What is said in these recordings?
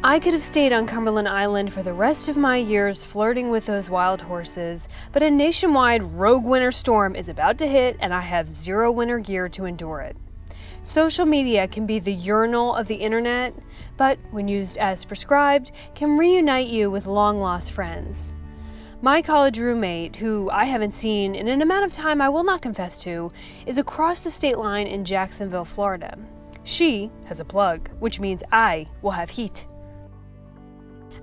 I could have stayed on Cumberland Island for the rest of my years flirting with those wild horses, but a nationwide rogue winter storm is about to hit and I have zero winter gear to endure it. Social media can be the urinal of the internet, but when used as prescribed, can reunite you with long-lost friends. My college roommate, who I haven't seen in an amount of time I will not confess to, is across the state line in Jacksonville, Florida. She has a plug, which means I will have heat.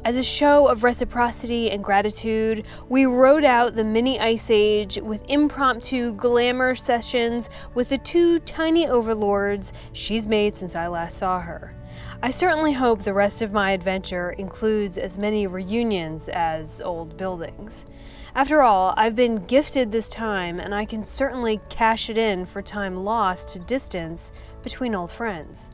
As a show of reciprocity and gratitude, we rode out the mini ice age with impromptu glamour sessions with the two tiny overlords she's made since I last saw her. I certainly hope the rest of my adventure includes as many reunions as old buildings. After all, I've been gifted this time and I can certainly cash it in for time lost to distance between old friends.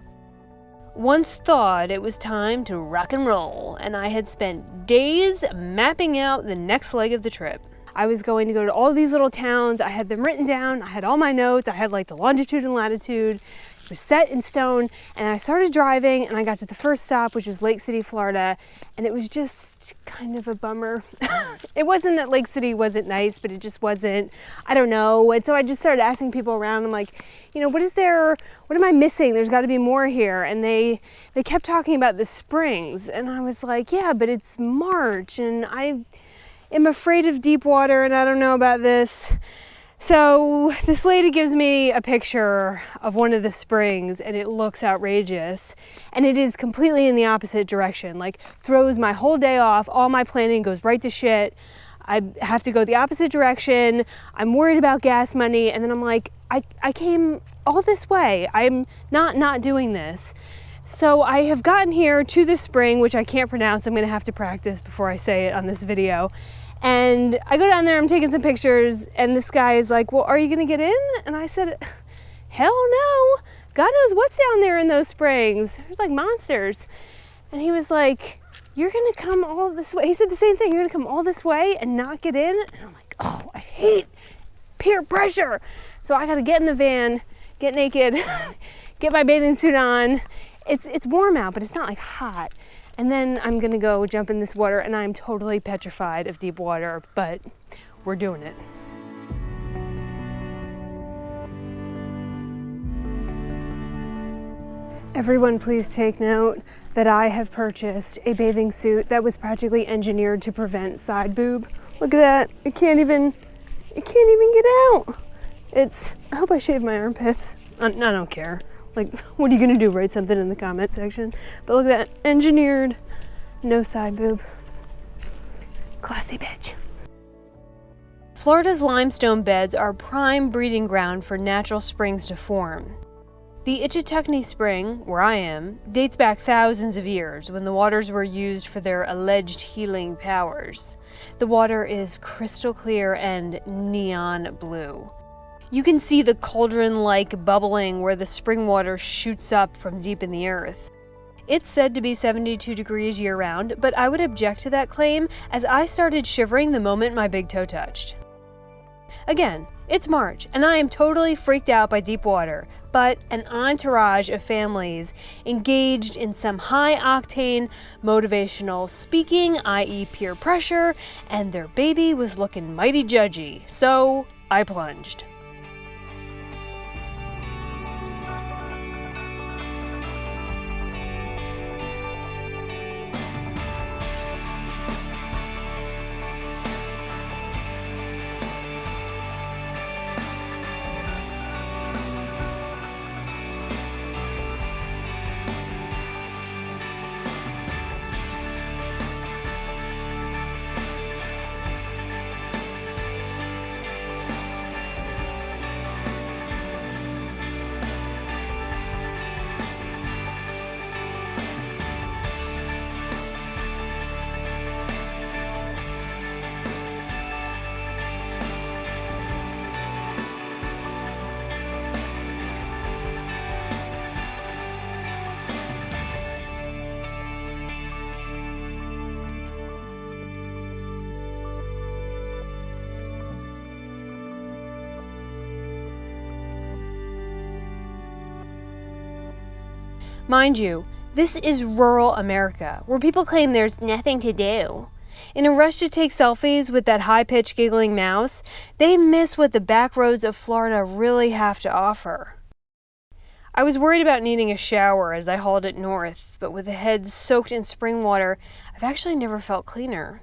Once thought it was time to rock and roll, and I had spent days mapping out the next leg of the trip. I was going to go to all these little towns. I had them written down. I had all my notes. I had like the longitude and latitude. It was set in stone, and I started driving and I got to the first stop, which was Lake City, Florida, and it was just kind of a bummer. It wasn't that Lake City wasn't nice, but it just wasn't, I don't know. And so I just started asking people around. I'm like, what am I missing? There's got to be more here. And they kept talking about the springs, and I was like, yeah, but it's March and I am afraid of deep water and I don't know about this. So this lady gives me a picture of one of the springs and it looks outrageous, and it is completely in the opposite direction, like throws my whole day off. All my planning goes right to shit. I have to go the opposite direction. I'm worried about gas money, and then I'm like, I came all this way. I'm not doing this. So I have gotten here to this spring, which I can't pronounce. I'm gonna have to practice before I say it on this video. And I go down there, I'm taking some pictures, and this guy is like, well, are you gonna get in? And I said, hell no. God knows what's down there in those springs. There's like monsters. And he was like, you're gonna come all this way. He said the same thing. You're gonna come all this way and not get in? And I'm like, oh, I hate peer pressure. So I gotta get in the van, get naked, get my bathing suit on. It's warm out, but it's not like hot. And then I'm gonna go jump in this water, and I'm totally petrified of deep water, but we're doing it. Everyone please take note that I have purchased a bathing suit that was practically engineered to prevent side boob. Look at that, it can't even get out. I hope I shaved my armpits. I don't care. Like, what are you gonna do, write something in the comment section? But look at that, engineered, no side boob. Classy bitch. Florida's limestone beds are prime breeding ground for natural springs to form. The Ichetucknee Spring, where I am, dates back thousands of years when the waters were used for their alleged healing powers. The water is crystal clear and neon blue. You can see the cauldron-like bubbling where the spring water shoots up from deep in the earth. It's said to be 72 degrees year-round, but I would object to that claim as I started shivering the moment my big toe touched. Again, it's March, and I am totally freaked out by deep water, but an entourage of families engaged in some high-octane motivational speaking, i.e. peer pressure, and their baby was looking mighty judgy, so I plunged. Mind you, This is rural America, where people claim there's nothing to do. In a rush to take selfies with that high-pitched giggling mouse, they miss what the back roads of Florida really have to offer. I was worried about needing a shower as I hauled it north, but with a head soaked in spring water, I've actually never felt cleaner.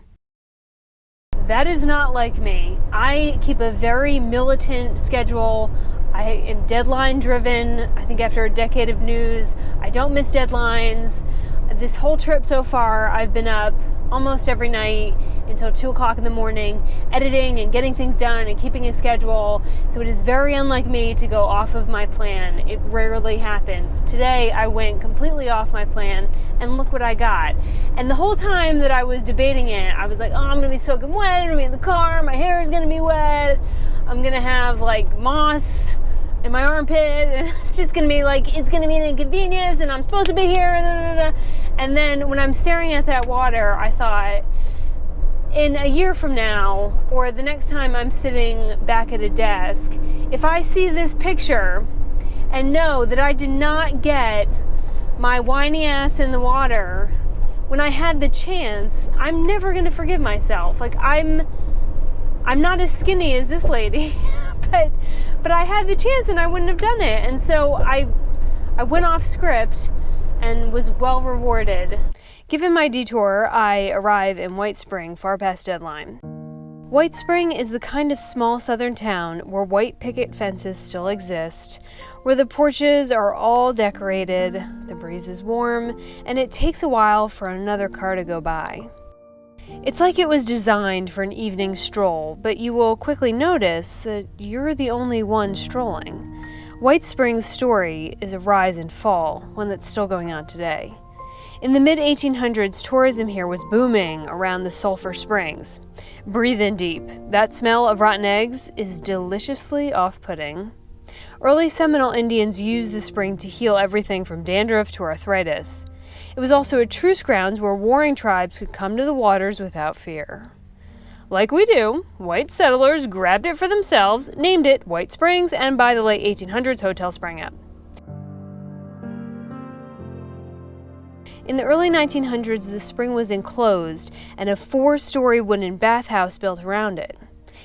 That is not like me. I keep a very militant schedule. I am deadline driven. I think after a decade of news, I don't miss deadlines. This whole trip so far, I've been up almost every night until 2 o'clock in the morning, editing and getting things done and keeping a schedule. So it is very unlike me to go off of my plan. It rarely happens. Today, I went completely off my plan, and look what I got. And the whole time that I was debating it, I was like, oh, I'm gonna be soaking wet, I'm gonna be in the car, my hair is gonna be wet, I'm gonna have like moss in my armpit, and it's just gonna be like, it's gonna be an inconvenience, and I'm supposed to be here, and then when I'm staring at that water, I thought, in a year from now, or the next time I'm sitting back at a desk, if I see this picture and know that I did not get my whiny ass in the water when I had the chance, I'm never gonna forgive myself. Like, I'm not as skinny as this lady, but I had the chance and I wouldn't have done it. And so I went off script and was well rewarded. Given my detour, I arrive in White Spring far past deadline. White Spring is the kind of small southern town where white picket fences still exist, where the porches are all decorated, the breeze is warm, and it takes a while for another car to go by. It's like it was designed for an evening stroll, but you will quickly notice that you're the only one strolling. White Spring's story is a rise and fall, one that's still going on today. In the mid-1800s, tourism here was booming around the Sulphur Springs. Breathe in deep. That smell of rotten eggs is deliciously off-putting. Early Seminole Indians used the spring to heal everything from dandruff to arthritis. It was also a truce grounds where warring tribes could come to the waters without fear. Like we do, white settlers grabbed it for themselves, named it White Springs, and by the late 1800s, hotels sprang up. In the early 1900s, the spring was enclosed and a 4-story wooden bathhouse built around it.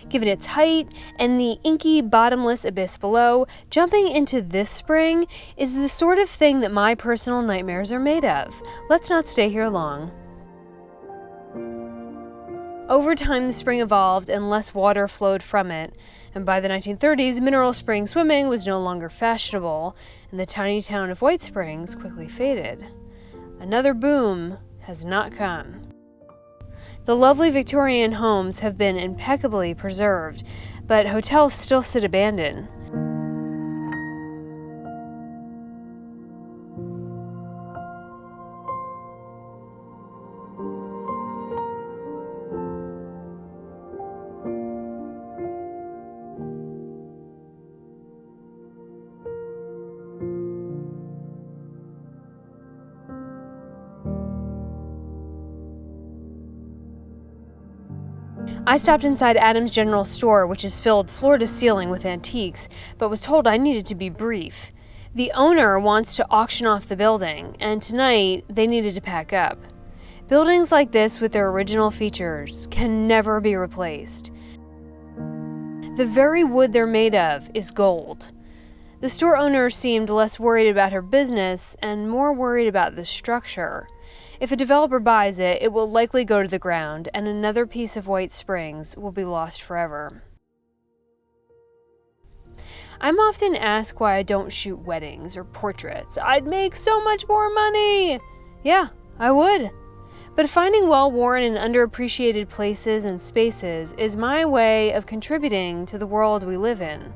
Given its height and the inky, bottomless abyss below, jumping into this spring is the sort of thing that my personal nightmares are made of. Let's not stay here long. Over time, the spring evolved and less water flowed from it, and by the 1930s, mineral spring swimming was no longer fashionable, and the tiny town of White Springs quickly faded. Another boom has not come. The lovely Victorian homes have been impeccably preserved, but hotels still sit abandoned. I stopped inside Adam's General Store, which is filled floor to ceiling with antiques, but was told I needed to be brief. The owner wants to auction off the building, and tonight they needed to pack up. Buildings like this with their original features can never be replaced. The very wood they're made of is gold. The store owner seemed less worried about her business and more worried about the structure. If a developer buys it, it will likely go to the ground, and another piece of White Springs will be lost forever. I'm often asked why I don't shoot weddings or portraits. I'd make so much more money! Yeah, I would. But finding well-worn and underappreciated places and spaces is my way of contributing to the world we live in.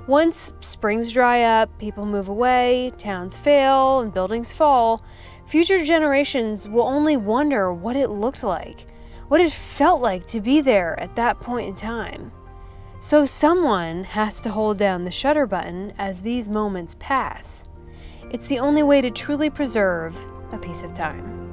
Once springs dry up, people move away, towns fail, and buildings fall, future generations will only wonder what it looked like, what it felt like to be there at that point in time. So someone has to hold down the shutter button as these moments pass. It's the only way to truly preserve a piece of time.